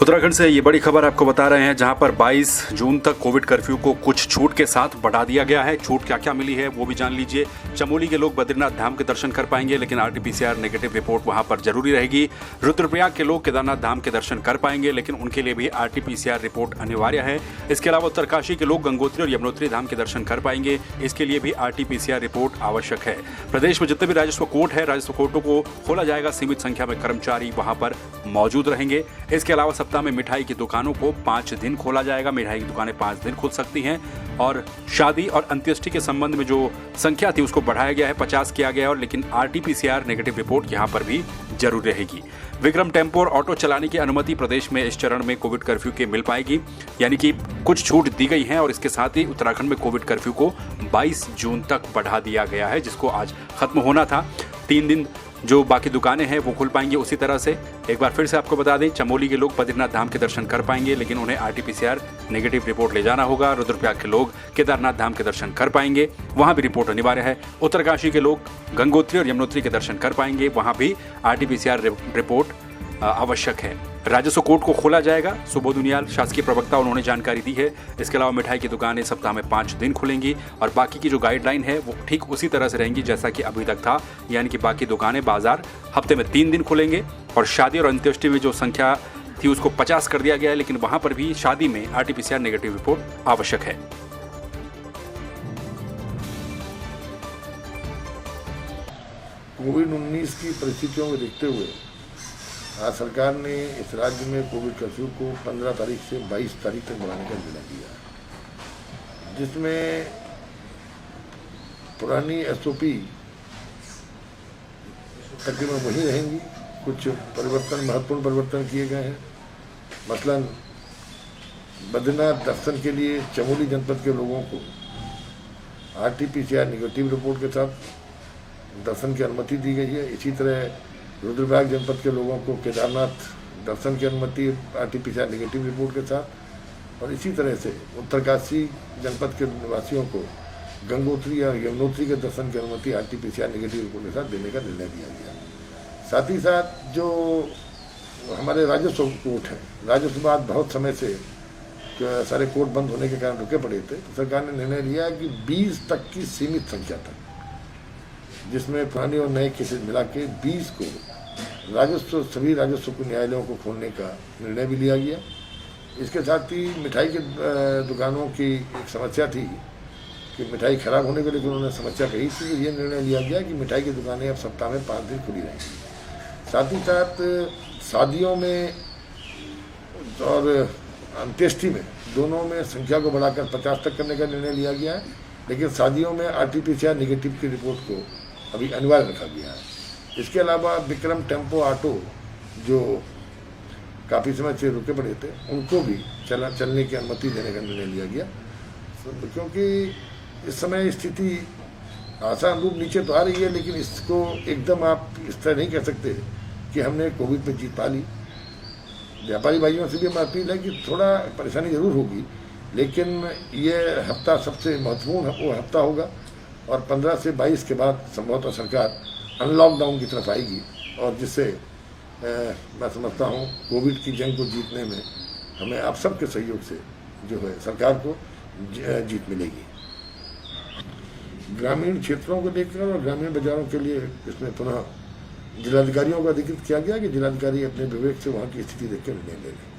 उत्तराखंड से ये बड़ी खबर आपको बता रहे हैं, जहां पर 22 जून तक कोविड कर्फ्यू को कुछ छूट के साथ बढ़ा दिया गया है। छूट क्या क्या मिली है वो भी जान लीजिए। चमोली के लोग बद्रीनाथ धाम के दर्शन कर पाएंगे, लेकिन आरटीपीसीआर नेगेटिव रिपोर्ट वहां पर जरूरी रहेगी। रुद्रप्रयाग के लोग केदारनाथ धाम के दर्शन कर पाएंगे, लेकिन उनके लिए भी आरटीपीसीआर रिपोर्ट अनिवार्य है। इसके अलावा उत्तरकाशी के लोग गंगोत्री और यमुनोत्री धाम के दर्शन कर पाएंगे, इसके लिए भी आरटीपीसीआर रिपोर्ट आवश्यक है। प्रदेश में जितने भी राजस्व कोर्ट है, राजस्व कोर्टों को खोला जाएगा। सीमित संख्या में कर्मचारी वहां पर मौजूद रहेंगे। इसके अलावा सप्ताह में मिठाई की दुकानों को 5 दिन खोला जाएगा। मिठाई की दुकानें 5 दिन खुल सकती हैं। और शादी और अंत्येष्टि के संबंध में जो संख्या थी उसको बढ़ाया गया है, 50 किया गया है। और लेकिन आरटीपीसीआर नेगेटिव रिपोर्ट यहां पर भी जरूर रहेगी। विक्रम टेम्पो और ऑटो चलाने की अनुमति प्रदेश में इस चरण में कोविड कर्फ्यू के मिल पाएगी, यानी कि कुछ छूट दी गई है। और इसके साथ ही उत्तराखंड में कोविड कर्फ्यू को 22 जून तक बढ़ा दिया गया है, जिसको आज खत्म होना था। 3 दिन जो बाकी दुकानें हैं वो खुल पाएंगी उसी तरह से। एक बार फिर से आपको बता दें, चमोली के लोग बद्रीनाथ धाम के दर्शन कर पाएंगे, लेकिन उन्हें आरटीपीसीआर नेगेटिव रिपोर्ट ले जाना होगा। रुद्रप्रयाग के लोग केदारनाथ धाम के दर्शन कर पाएंगे, वहां भी रिपोर्ट अनिवार्य है। उत्तरकाशी के लोग गंगोत्री और यमुनोत्री के दर्शन कर पाएंगे, वहां भी आरटीपीसीआर रिपोर्ट आवश्यक है। राजस्व कोर्ट को खोला जाएगा। सुबोध उनियाल शासकीय प्रवक्ता, उन्होंने जानकारी दी है। इसके अलावा मिठाई की दुकानें सप्ताह में 5 दिन खुलेंगी और बाकी की जो गाइडलाइन है वो ठीक उसी तरह से रहेंगी जैसा कि अभी तक था, यानी कि बाकी दुकानें, बाजार हफ्ते में 3 दिन खुलेंगे। और शादी और अंत्येष्टि में जो संख्या थी उसको 50 कर दिया गया है, लेकिन वहां पर भी शादी में आरटीपीसीआर नेगेटिव रिपोर्ट आवश्यक है। कोविड-19 की परिस्थितियों को देखते हुए आज सरकार ने इस राज्य में कोविड कर्फ्यू को 15 तारीख से 22 तारीख तक बढ़ाने का निर्णय लिया, जिसमें पुरानी एसओपी तकरीबन वही रहेंगी। कुछ परिवर्तन, महत्वपूर्ण परिवर्तन किए गए हैं। मसलन बद्रीनाथ दर्शन के लिए चमोली जनपद के लोगों को आरटीपीसीआर नेगेटिव रिपोर्ट के साथ दर्शन की अनुमति दी गई है। इसी तरह रुद्रप्रयाग जनपद के लोगों को केदारनाथ दर्शन की अनुमति आरटीपीसीआर नेगेटिव रिपोर्ट के साथ। और इसी तरह से उत्तरकाशी जनपद के निवासियों को गंगोत्री या यमुनोत्री के दर्शन की अनुमति आरटीपीसीआर नेगेटिव रिपोर्ट के साथ देने का निर्णय लिया गया। साथ ही साथ जो हमारे राजस्व कोर्ट हैं, राजस्व बाद बहुत समय से सारे कोर्ट बंद होने के कारण रुके पड़े थे, तो सरकार ने निर्णय लिया कि 20 तक की सीमित संख्या तक, जिसमें पुराने और नए केसेस मिला के 20 को सभी राजस्व को न्यायालयों को खोलने का निर्णय भी लिया गया। इसके साथ ही मिठाई के दुकानों की एक समस्या थी कि मिठाई खराब होने के लिए उन्होंने समस्या कही थी, तो ये निर्णय लिया गया कि मिठाई की दुकानें अब सप्ताह में 5 दिन खुली रहेंगी। साथ ही साथ शादियों में और अंत्येष्टि में दोनों में संख्या को बढ़ाकर 50 तक करने का निर्णय लिया गया है, लेकिन शादियों में आरटीपीसीआर नेगेटिव की रिपोर्ट को अभी अनिवार्य रखा गया है। इसके अलावा विक्रम टेम्पो ऑटो जो काफ़ी समय से रुके पड़े थे, उनको भी चलने की अनुमति देने का निर्णय लिया गया, क्योंकि इस समय स्थिति आसान रूप नीचे तो आ रही है, लेकिन इसको एकदम आप इस तरह नहीं कह सकते कि हमने कोविड पे जीत पा ली। व्यापारी भाइयों से भी हमारी अपील है कि थोड़ा परेशानी जरूर होगी, लेकिन ये हफ्ता सबसे महत्वपूर्ण वो हफ्ता होगा। और 15 से 22 के बाद संभवतः सरकार अनलॉकडाउन की तरफ आएगी, और जिससे मैं समझता हूँ कोविड की जंग को जीतने में हमें आप सबके सहयोग से जो है सरकार को जीत मिलेगी। ग्रामीण क्षेत्रों को देखकर और ग्रामीण बाजारों के लिए इसमें पुनः जिलाधिकारियों को अधिकृत किया गया कि जिलाधिकारी अपने विवेक से वहाँ की स्थिति देख कर निर्णय ले लें।